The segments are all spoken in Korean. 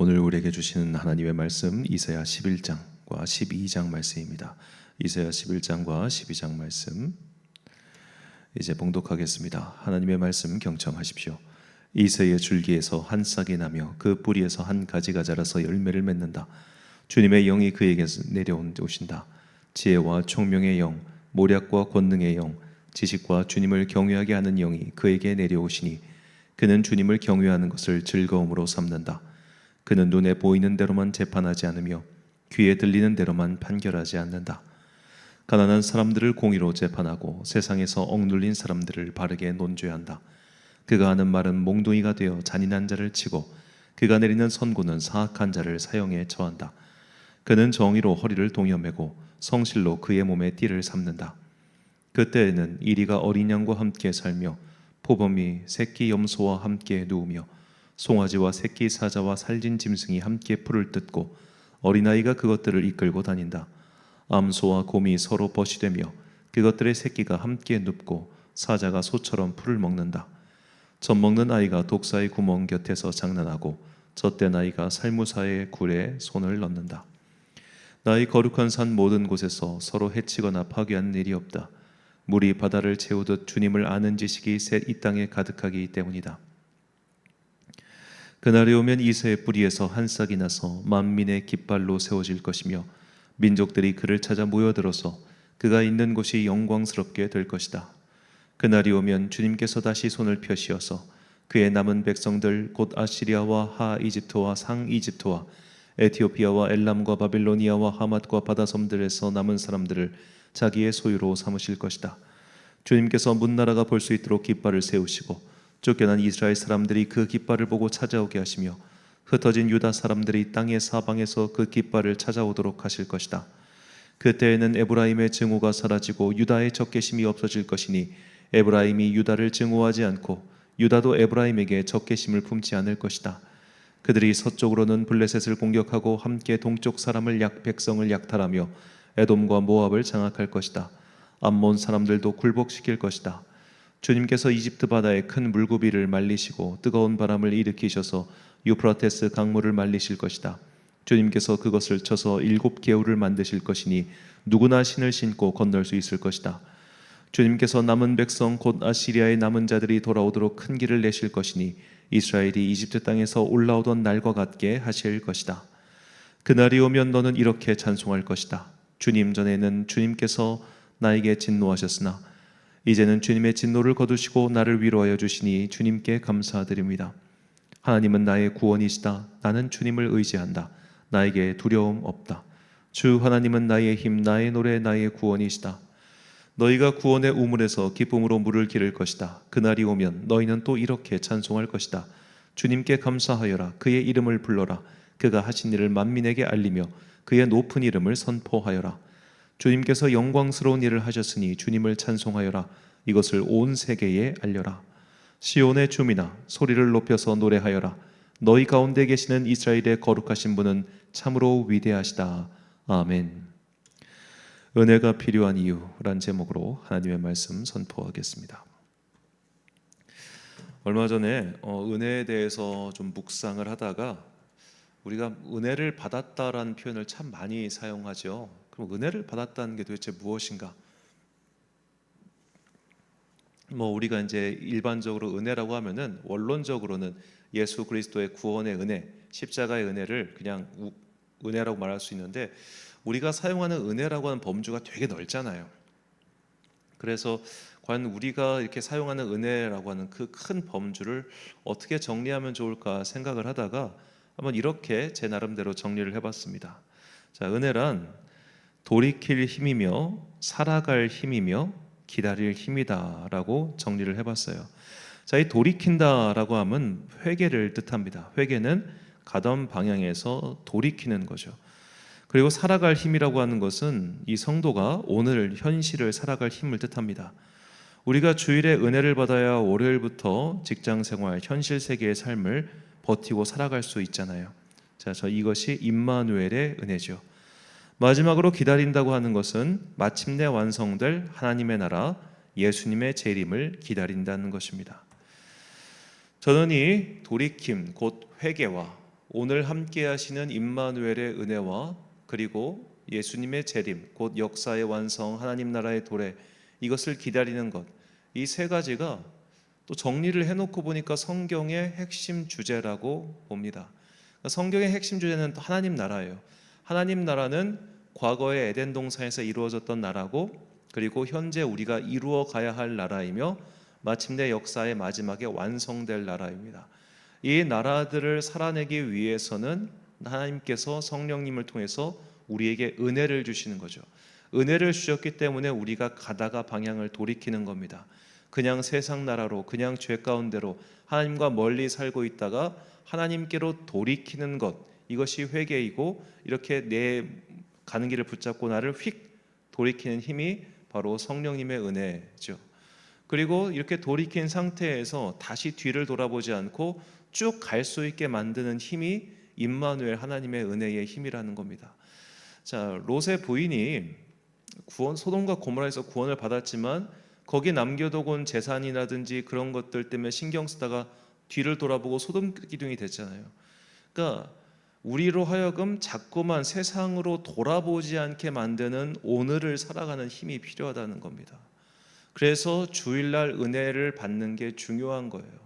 오늘 우리에게 주시는 하나님의 말씀 이사야 11장과 12장 말씀입니다. 이사야 11장과 12장 말씀 이제 봉독하겠습니다. 하나님의 말씀 경청하십시오. 이새의 줄기에서 한 싹이 나며 그 뿌리에서 한 가지가 자라서 열매를 맺는다. 주님의 영이 그에게서 내려오신다. 지혜와 총명의 영, 모략과 권능의 영, 지식과 주님을 경외하게 하는 영이 그에게 내려오시니 그는 주님을 경외하는 것을 즐거움으로 삼는다. 그는 눈에 보이는 대로만 재판하지 않으며 귀에 들리는 대로만 판결하지 않는다. 가난한 사람들을 공의로 재판하고 세상에서 억눌린 사람들을 바르게 논죄한다. 그가 하는 말은 몽둥이가 되어 잔인한 자를 치고 그가 내리는 선고는 사악한 자를 사형에 처한다. 그는 정의로 허리를 동여매고 성실로 그의 몸에 띠를 삼는다. 그때에는 이리가 어린 양과 함께 살며 포범이 새끼 염소와 함께 누우며 송아지와 새끼 사자와 살진 짐승이 함께 풀을 뜯고 어린아이가 그것들을 이끌고 다닌다. 암소와 곰이 서로 벗이되며 그것들의 새끼가 함께 눕고 사자가 소처럼 풀을 먹는다. 젖 먹는 아이가 독사의 구멍 곁에서 장난하고 젖된 아이가 살무사의 굴에 손을 넣는다. 나의 거룩한 산 모든 곳에서 서로 해치거나 파괴하는 일이 없다. 물이 바다를 채우듯 주님을 아는 지식이 셋 이 땅에 가득하기 때문이다. 그날이 오면 이새의 뿌리에서 한 싹이 나서 만민의 깃발로 세워질 것이며 민족들이 그를 찾아 모여들어서 그가 있는 곳이 영광스럽게 될 것이다. 그날이 오면 주님께서 다시 손을 펴시어서 그의 남은 백성들 곧 아시리아와 하 이집트와 상 이집트와 에티오피아와 엘람과 바빌로니아와 하맛과 바다섬들에서 남은 사람들을 자기의 소유로 삼으실 것이다. 주님께서 문나라가 볼 수 있도록 깃발을 세우시고 쫓겨난 이스라엘 사람들이 그 깃발을 보고 찾아오게 하시며 흩어진 유다 사람들이 땅의 사방에서 그 깃발을 찾아오도록 하실 것이다. 그때에는 에브라임의 증오가 사라지고 유다의 적개심이 없어질 것이니 에브라임이 유다를 증오하지 않고 유다도 에브라임에게 적개심을 품지 않을 것이다. 그들이 서쪽으로는 블레셋을 공격하고 함께 동쪽 사람을 백성을 약탈하며 에돔과 모압을 장악할 것이다. 암몬 사람들도 굴복시킬 것이다. 주님께서 이집트 바다에 큰 물고기를 말리시고 뜨거운 바람을 일으키셔서 유프라테스 강물을 말리실 것이다. 주님께서 그것을 쳐서 7개울을 만드실 것이니 누구나 신을 신고 건널 수 있을 것이다. 주님께서 남은 백성 곧 아시리아의 남은 자들이 돌아오도록 큰 길을 내실 것이니 이스라엘이 이집트 땅에서 올라오던 날과 같게 하실 것이다. 그날이 오면 너는 이렇게 찬송할 것이다. 주님, 전에는 주님께서 나에게 진노하셨으나 이제는 주님의 진노를 거두시고 나를 위로하여 주시니 주님께 감사드립니다. 하나님은 나의 구원이시다. 나는 주님을 의지한다. 나에게 두려움 없다. 주 하나님은 나의 힘, 나의 노래, 나의 구원이시다. 너희가 구원의 우물에서 기쁨으로 물을 기를 것이다. 그날이 오면 너희는 또 이렇게 찬송할 것이다. 주님께 감사하여라. 그의 이름을 불러라. 그가 하신 일을 만민에게 알리며 그의 높은 이름을 선포하여라. 주님께서 영광스러운 일을 하셨으니 주님을 찬송하여라. 이것을 온 세계에 알려라. 시온의 주민아, 소리를 높여서 노래하여라. 너희 가운데 계시는 이스라엘의 거룩하신 분은 참으로 위대하시다. 아멘. 은혜가 필요한 이유란 제목으로 하나님의 말씀 선포하겠습니다. 얼마 전에 은혜에 대해서 좀 묵상을 하다가 우리가 은혜를 받았다라는 표현을 참 많이 사용하죠. 그럼 은혜를 받았다는 게 도대체 무엇인가? 우리가 이제 일반적으로 은혜라고 하면은 원론적으로는 예수 그리스도의 구원의 은혜, 십자가의 은혜를 그냥 은혜라고 말할 수 있는데 우리가 사용하는 은혜라고 하는 범주가 되게 넓잖아요. 그래서 과연 우리가 이렇게 사용하는 은혜라고 하는 그 큰 범주를 어떻게 정리하면 좋을까 생각을 하다가 한번 이렇게 제 나름대로 정리를 해봤습니다. 자, 은혜란 돌이킬 힘이며 살아갈 힘이며 기다릴 힘이다라고 정리를 해봤어요. 자, 이 돌이킨다라고 하면 회개를 뜻합니다. 회개는 가던 방향에서 돌이키는 거죠. 그리고 살아갈 힘이라고 하는 것은 이 성도가 오늘 현실을 살아갈 힘을 뜻합니다. 우리가 주일에 은혜를 받아야 월요일부터 직장생활, 현실 세계의 삶을 버티고 살아갈 수 있잖아요. 자, 이것이 임마누엘의 은혜죠. 마지막으로 기다린다고 하는 것은 마침내 완성될 하나님의 나라, 예수님의 재림을 기다린다는 것입니다. 저는 이 돌이킴, 곧 회개와 오늘 함께 하시는 임마누엘의 은혜와 그리고 예수님의 재림, 곧 역사의 완성, 하나님 나라의 도래, 이것을 기다리는 것, 이 세 가지가 또 정리를 해놓고 보니까 성경의 핵심 주제라고 봅니다. 그러니까 성경의 핵심 주제는 하나님 나라예요. 하나님 나라는 과거의 에덴 동산에서 이루어졌던 나라고, 그리고 현재 우리가 이루어 가야 할 나라이며, 마침내 역사의 마지막에 완성될 나라입니다. 이 나라들을 살아내기 위해서는 하나님께서 성령님을 통해서 우리에게 은혜를 주시는 거죠. 은혜를 주셨기 때문에 우리가 가다가 방향을 돌이키는 겁니다. 그냥 세상 나라로, 그냥 죄 가운데로 하나님과 멀리 살고 있다가 하나님께로 돌이키는 것, 이것이 회개이고, 이렇게 내 가는 길을 붙잡고 나를 휙 돌이키는 힘이 바로 성령님의 은혜죠. 그리고 이렇게 돌이킨 상태에서 다시 뒤를 돌아보지 않고 쭉 갈 수 있게 만드는 힘이 임마누엘, 하나님의 은혜의 힘이라는 겁니다. 자, 롯의 부인이 소돔과 고모라에서 구원을 받았지만 거기 남겨두고 온 재산이라든지 그런 것들 때문에 신경 쓰다가 뒤를 돌아보고 소돔 기둥이 됐잖아요. 그러니까 우리로 하여금 자꾸만 세상으로 돌아보지 않게 만드는 오늘을 살아가는 힘이 필요하다는 겁니다. 그래서 주일날 은혜를 받는 게 중요한 거예요.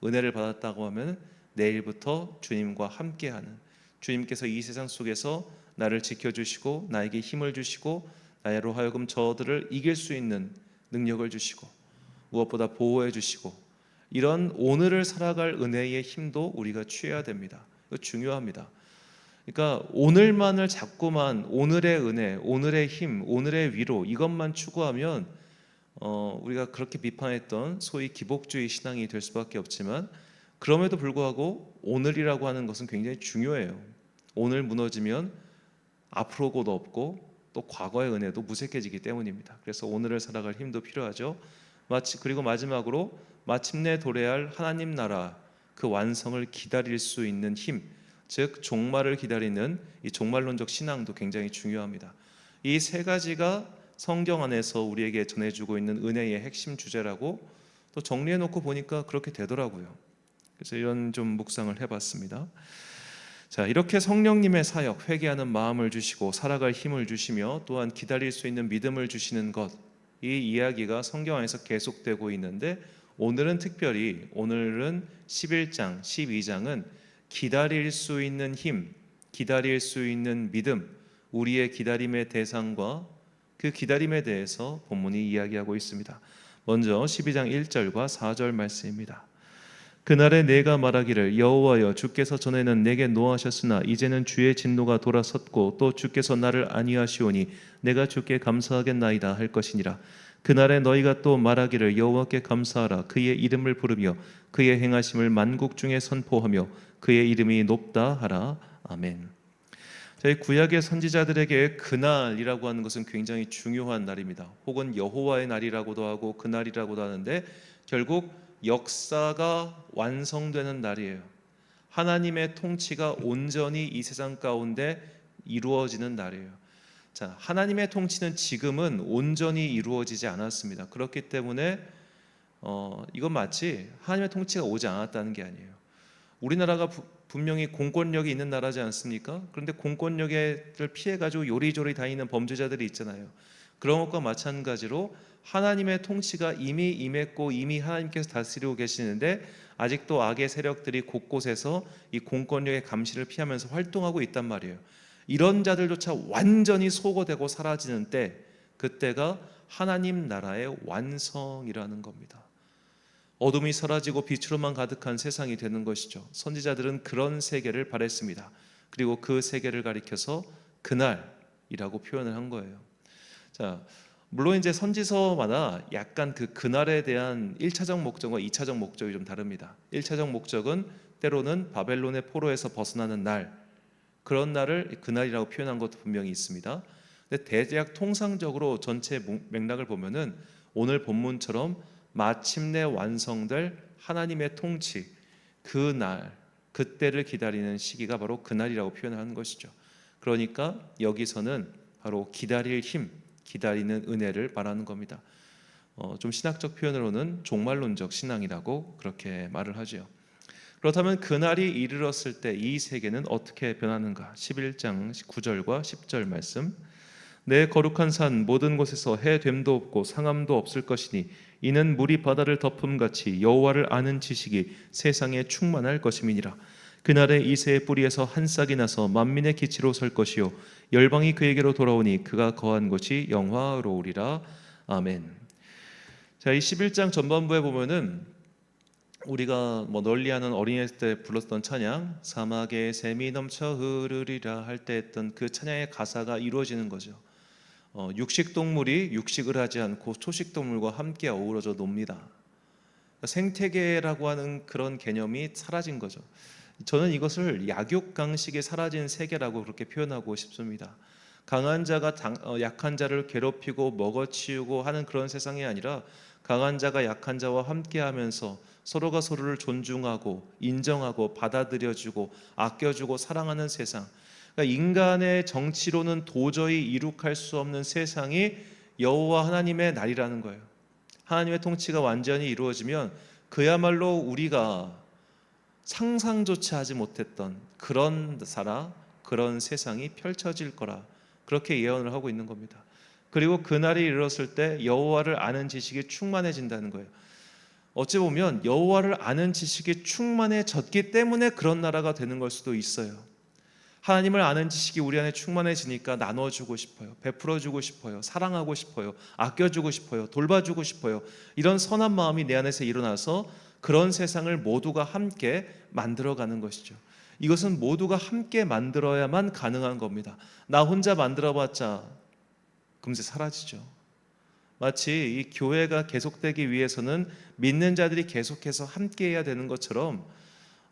은혜를 받았다고 하면 내일부터 주님과 함께하는, 주님께서 이 세상 속에서 나를 지켜주시고 나에게 힘을 주시고 나로 하여금 저들을 이길 수 있는 능력을 주시고 무엇보다 보호해 주시고, 이런 오늘을 살아갈 은혜의 힘도 우리가 취해야 됩니다. 이거 중요합니다. 그러니까 오늘만을 자꾸만 오늘의 은혜, 오늘의 힘, 오늘의 위로, 이것만 추구하면 우리가 그렇게 비판했던 소위 기복주의 신앙이 될 수밖에 없지만, 그럼에도 불구하고 오늘이라고 하는 것은 굉장히 중요해요. 오늘 무너지면 앞으로 곧 없고 또 과거의 은혜도 무색해지기 때문입니다. 그래서 오늘을 살아갈 힘도 필요하죠. 그리고 마지막으로 마침내 도래할 하나님 나라, 그 완성을 기다릴 수 있는 힘, 즉 종말을 기다리는 이 종말론적 신앙도 굉장히 중요합니다. 이 세 가지가 성경 안에서 우리에게 전해주고 있는 은혜의 핵심 주제라고 또 정리해놓고 보니까 그렇게 되더라고요. 그래서 이런 좀 묵상을 해봤습니다. 자, 이렇게 성령님의 사역, 회개하는 마음을 주시고 살아갈 힘을 주시며 또한 기다릴 수 있는 믿음을 주시는 것, 이 이야기가 성경 안에서 계속되고 있는데, 오늘은 11장, 12장은 기다릴 수 있는 힘, 기다릴 수 있는 믿음, 우리의 기다림의 대상과 그 기다림에 대해서 본문이 이야기하고 있습니다. 먼저 12장 1절과 4절 말씀입니다. 그날에 내가 말하기를 여호와여 주께서 전에는 내게 노하셨으나 이제는 주의 진노가 돌아섰고 또 주께서 나를 안위하시오니 내가 주께 감사하겠나이다 할 것이니라. 그날에 너희가 또 말하기를 여호와께 감사하라. 그의 이름을 부르며 그의 행하심을 만국 중에 선포하며 그의 이름이 높다 하라. 아멘. 저희 구약의 선지자들에게 그날이라고 하는 것은 굉장히 중요한 날입니다. 혹은 여호와의 날이라고도 하고 그날이라고도 하는데, 결국 역사가 완성되는 날이에요. 하나님의 통치가 온전히 이 세상 가운데 이루어지는 날이에요. 자, 하나님의 통치는 지금은 온전히 이루어지지 않았습니다. 그렇기 때문에 이건 마치 하나님의 통치가 오지 않았다는 게 아니에요. 우리나라가 분명히 공권력이 있는 나라지 않습니까? 그런데 공권력을 피해가지고 요리조리 다니는 범죄자들이 있잖아요. 그런 것과 마찬가지로 하나님의 통치가 이미 임했고 이미 하나님께서 다스리고 계시는데 아직도 악의 세력들이 곳곳에서 이 공권력의 감시를 피하면서 활동하고 있단 말이에요. 이런 자들조차 완전히 소거되고 사라지는 때, 그때가 하나님 나라의 완성이라는 겁니다. 어둠이 사라지고 빛으로만 가득한 세상이 되는 것이죠. 선지자들은 그런 세계를 바랬습니다. 그리고 그 세계를 가리켜서 그날이라고 표현을 한 거예요. 자, 물론 이제 선지서마다 약간 그날에 대한 1차적 목적과 2차적 목적이 좀 다릅니다. 1차적 목적은 때로는 바벨론의 포로에서 벗어나는 날, 그런 날을 그날이라고 표현한 것도 분명히 있습니다. 근데 대략 통상적으로 전체 맥락을 보면은 오늘 본문처럼 마침내 완성될 하나님의 통치, 그 날, 그때를 기다리는 시기가 바로 그날이라고 표현하는 것이죠. 그러니까 여기서는 바로 기다릴 힘, 기다리는 은혜를 말하는 겁니다. 좀 신학적 표현으로는 종말론적 신앙이라고 그렇게 말을 하죠. 그렇다면 그날이 이르렀을 때 이 세계는 어떻게 변하는가? 11장 9절과 10절 말씀. 내 거룩한 산 모든 곳에서 해됨도 없고 상함도 없을 것이니 이는 물이 바다를 덮음같이 여호와를 아는 지식이 세상에 충만할 것임이니라. 그날에 이새의 뿌리에서 한 싹이 나서 만민의 기치로 설 것이요 열방이 그에게로 돌아오니 그가 거한 곳이 영화로우리라. 아멘. 자, 이 11장 전반부에 보면은 우리가 널리하는 어린이 때 불렀던 찬양, 사막에 샘이 넘쳐 흐르리라 할 때 했던 그 찬양의 가사가 이루어지는 거죠. 육식동물이 육식을 하지 않고 초식동물과 함께 어우러져 놉니다. 생태계라고 하는 그런 개념이 사라진 거죠. 저는 이것을 약육강식이 사라진 세계라고 그렇게 표현하고 싶습니다. 강한 자가 약한 자를 괴롭히고 먹어치우고 하는 그런 세상이 아니라 강한 자가 약한 자와 함께하면서 서로가 서로를 존중하고 인정하고 받아들여주고 아껴주고 사랑하는 세상. 그러니까 인간의 정치로는 도저히 이룩할 수 없는 세상이 여호와 하나님의 날이라는 거예요. 하나님의 통치가 완전히 이루어지면 그야말로 우리가 상상조차 하지 못했던 그런 나라, 그런 세상이 펼쳐질 거라 그렇게 예언을 하고 있는 겁니다. 그리고 그날이 이르렀을 때 여호와를 아는 지식이 충만해진다는 거예요. 어찌 보면 여호와를 아는 지식이 충만해졌기 때문에 그런 나라가 되는 걸 수도 있어요. 하나님을 아는 지식이 우리 안에 충만해지니까 나눠주고 싶어요. 베풀어주고 싶어요. 사랑하고 싶어요. 아껴주고 싶어요. 돌봐주고 싶어요. 이런 선한 마음이 내 안에서 일어나서 그런 세상을 모두가 함께 만들어가는 것이죠. 이것은 모두가 함께 만들어야만 가능한 겁니다. 나 혼자 만들어봤자 금세 사라지죠. 마치 이 교회가 계속되기 위해서는 믿는 자들이 계속해서 함께해야 되는 것처럼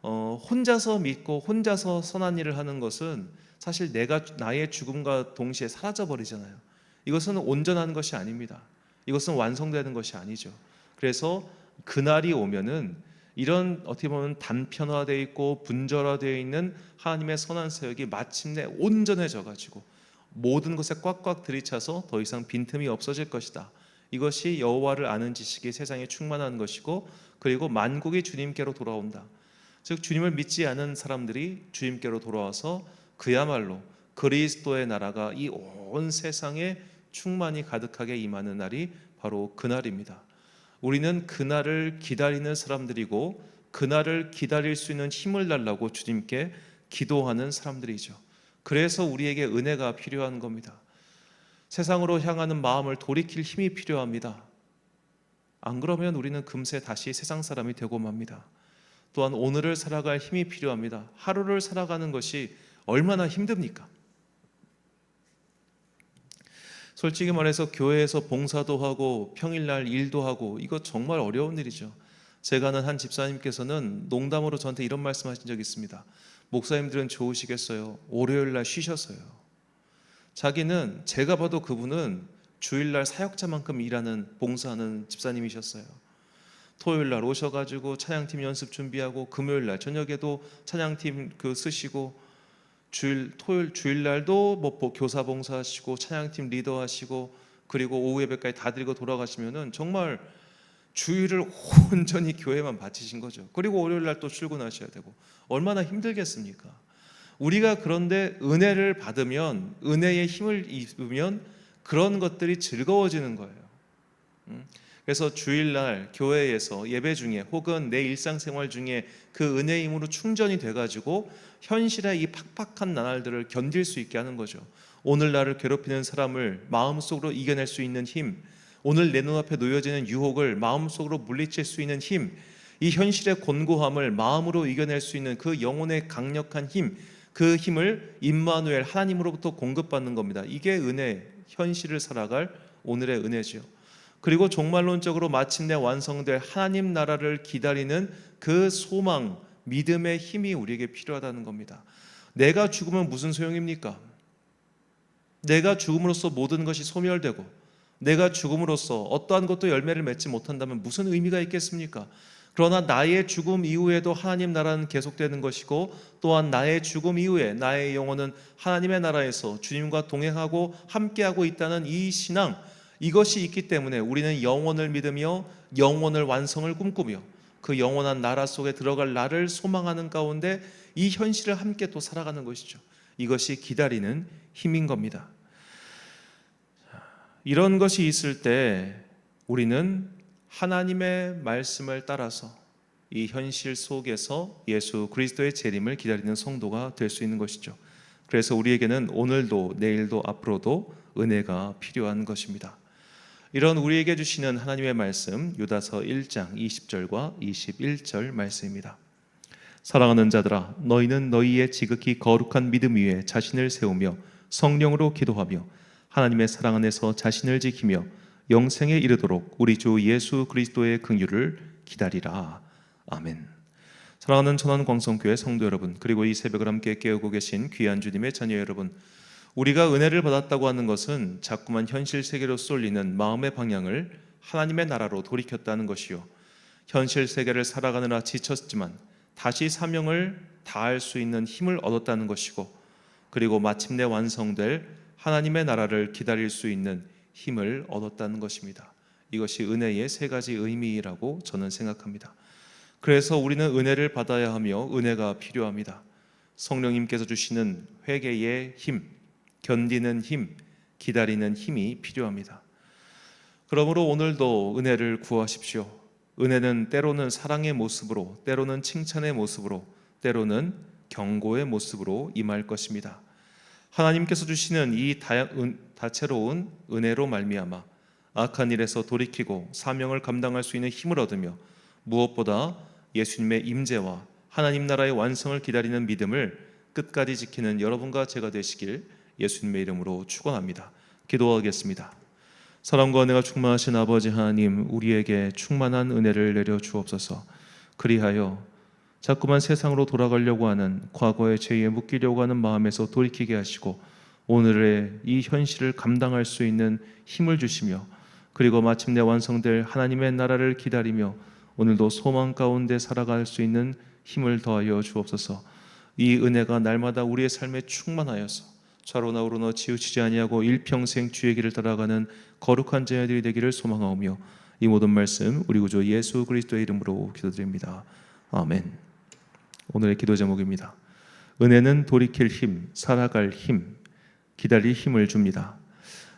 혼자서 믿고 혼자서 선한 일을 하는 것은 사실 나의 죽음과 동시에 사라져 버리잖아요. 이것은 온전한 것이 아닙니다. 이것은 완성되는 것이 아니죠. 그래서 그날이 오면은 이런 어떻게 보면 단편화되어 있고 분절화되어 있는 하나님의 선한 사역이 마침내 온전해져 가지고 모든 것에 꽉꽉 들이차서 더 이상 빈틈이 없어질 것이다. 이것이 여호와를 아는 지식이 세상에 충만한 것이고, 그리고 만국이 주님께로 돌아온다. 즉 주님을 믿지 않은 사람들이 주님께로 돌아와서 그야말로 그리스도의 나라가 이 온 세상에 충만히 가득하게 임하는 날이 바로 그날입니다. 우리는 그날을 기다리는 사람들이고 그날을 기다릴 수 있는 힘을 달라고 주님께 기도하는 사람들이죠. 그래서 우리에게 은혜가 필요한 겁니다. 세상으로 향하는 마음을 돌이킬 힘이 필요합니다. 안 그러면 우리는 금세 다시 세상 사람이 되고 맙니다. 또한 오늘을 살아갈 힘이 필요합니다. 하루를 살아가는 것이 얼마나 힘듭니까? 솔직히 말해서 교회에서 봉사도 하고 평일날 일도 하고 이거 정말 어려운 일이죠. 제가 아는 한 집사님께서는 농담으로 저한테 이런 말씀하신 적이 있습니다. 목사님들은 좋으시겠어요? 월요일날 쉬셔서요. 자기는, 제가 봐도 그분은 주일날 사역자만큼 일하는 봉사하는 집사님이셨어요. 토요일날 오셔가지고 찬양팀 연습 준비하고 금요일날 저녁에도 찬양팀 쓰시고 주일날도 뭐 교사 봉사하시고 찬양팀 리더하시고 그리고 오후 예배까지 다 드리고 돌아가시면은 정말 주일을 온전히 교회만 바치신 거죠. 그리고 월요일날 또 출근하셔야 되고 얼마나 힘들겠습니까? 우리가 그런데 은혜를 받으면, 은혜의 힘을 입으면 그런 것들이 즐거워지는 거예요. 그래서 주일날 교회에서 예배 중에 혹은 내 일상생활 중에 그 은혜의 힘으로 충전이 돼가지고 현실의 이 팍팍한 나날들을 견딜 수 있게 하는 거죠. 오늘 나를 괴롭히는 사람을 마음속으로 이겨낼 수 있는 힘, 오늘 내 눈앞에 놓여지는 유혹을 마음속으로 물리칠 수 있는 힘, 이 현실의 곤고함을 마음으로 이겨낼 수 있는 그 영혼의 강력한 힘, 그 힘을 임마누엘 하나님으로부터 공급받는 겁니다. 이게 은혜, 현실을 살아갈 오늘의 은혜죠. 그리고 종말론적으로 마침내 완성될 하나님 나라를 기다리는 그 소망, 믿음의 힘이 우리에게 필요하다는 겁니다. 내가 죽으면 무슨 소용입니까? 내가 죽음으로써 모든 것이 소멸되고 내가 죽음으로써 어떠한 것도 열매를 맺지 못한다면 무슨 의미가 있겠습니까? 그러나 나의 죽음 이후에도 하나님 나라는 계속되는 것이고, 또한 나의 죽음 이후에 나의 영혼은 하나님의 나라에서 주님과 동행하고 함께하고 있다는 이 신앙, 이것이 있기 때문에 우리는 영원을 믿으며 영원을 완성을 꿈꾸며 그 영원한 나라 속에 들어갈 나를 소망하는 가운데 이 현실을 함께 또 살아가는 것이죠. 이것이 기다리는 힘인 겁니다. 이런 것이 있을 때 우리는 하나님의 말씀을 따라서 이 현실 속에서 예수 그리스도의 재림을 기다리는 성도가 될 수 있는 것이죠. 그래서 우리에게는 오늘도 내일도 앞으로도 은혜가 필요한 것입니다. 이런 우리에게 주시는 하나님의 말씀, 유다서 1장 20절과 21절 말씀입니다. 사랑하는 자들아, 너희는 너희의 지극히 거룩한 믿음 위에 자신을 세우며 성령으로 기도하며 하나님의 사랑 안에서 자신을 지키며 영생에 이르도록 우리 주 예수 그리스도의 긍휼을 기다리라. 아멘. 사랑하는 천안광성교회 성도 여러분, 그리고 이 새벽을 함께 깨우고 계신 귀한 주님의 자녀 여러분, 우리가 은혜를 받았다고 하는 것은 자꾸만 현실 세계로 쏠리는 마음의 방향을 하나님의 나라로 돌이켰다는 것이요, 현실 세계를 살아가느라 지쳤지만 다시 사명을 다할 수 있는 힘을 얻었다는 것이고, 그리고 마침내 완성될 하나님의 나라를 기다릴 수 있는 힘을 얻었다는 것입니다. 이것이 은혜의 세 가지 의미라고 저는 생각합니다. 그래서 우리는 은혜를 받아야 하며 은혜가 필요합니다. 성령님께서 주시는 회개의 힘, 견디는 힘, 기다리는 힘이 필요합니다. 그러므로 오늘도 은혜를 구하십시오. 은혜는 때로는 사랑의 모습으로, 때로는 칭찬의 모습으로, 때로는 경고의 모습으로 임할 것입니다. 하나님께서 주시는 이 다채로운 은혜로 말미암아 악한 일에서 돌이키고 사명을 감당할 수 있는 힘을 얻으며, 무엇보다 예수님의 임재와 하나님 나라의 완성을 기다리는 믿음을 끝까지 지키는 여러분과 제가 되시길 예수님의 이름으로 축원합니다. 기도하겠습니다. 사랑과 은혜가 충만하신 아버지 하나님, 우리에게 충만한 은혜를 내려 주옵소서. 그리하여 자꾸만 세상으로 돌아가려고 하는 과거의 죄에 묶이려고 하는 마음에서 돌이키게 하시고, 오늘의 이 현실을 감당할 수 있는 힘을 주시며, 그리고 마침내 완성될 하나님의 나라를 기다리며 오늘도 소망 가운데 살아갈 수 있는 힘을 더하여 주옵소서. 이 은혜가 날마다 우리의 삶에 충만하여서 좌로나 우로나 치우치지 아니하고 일평생 주의 길을 따라가는 거룩한 자녀들이 되기를 소망하오며, 이 모든 말씀 우리 구주 예수 그리스도의 이름으로 기도드립니다. 아멘. 오늘의 기도 제목입니다. 은혜는 돌이킬 힘, 살아갈 힘, 기다릴 힘을 줍니다.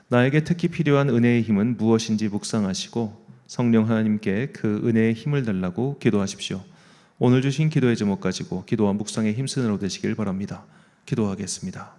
나에게 특히 필요한 은혜의 힘은 무엇인지 묵상하시고 성령 하나님께 그 은혜의 힘을 달라고 기도하십시오. 오늘 주신 기도의 제목 가지고 기도와 묵상에 힘쓰는 하루 되시길 바랍니다. 기도하겠습니다.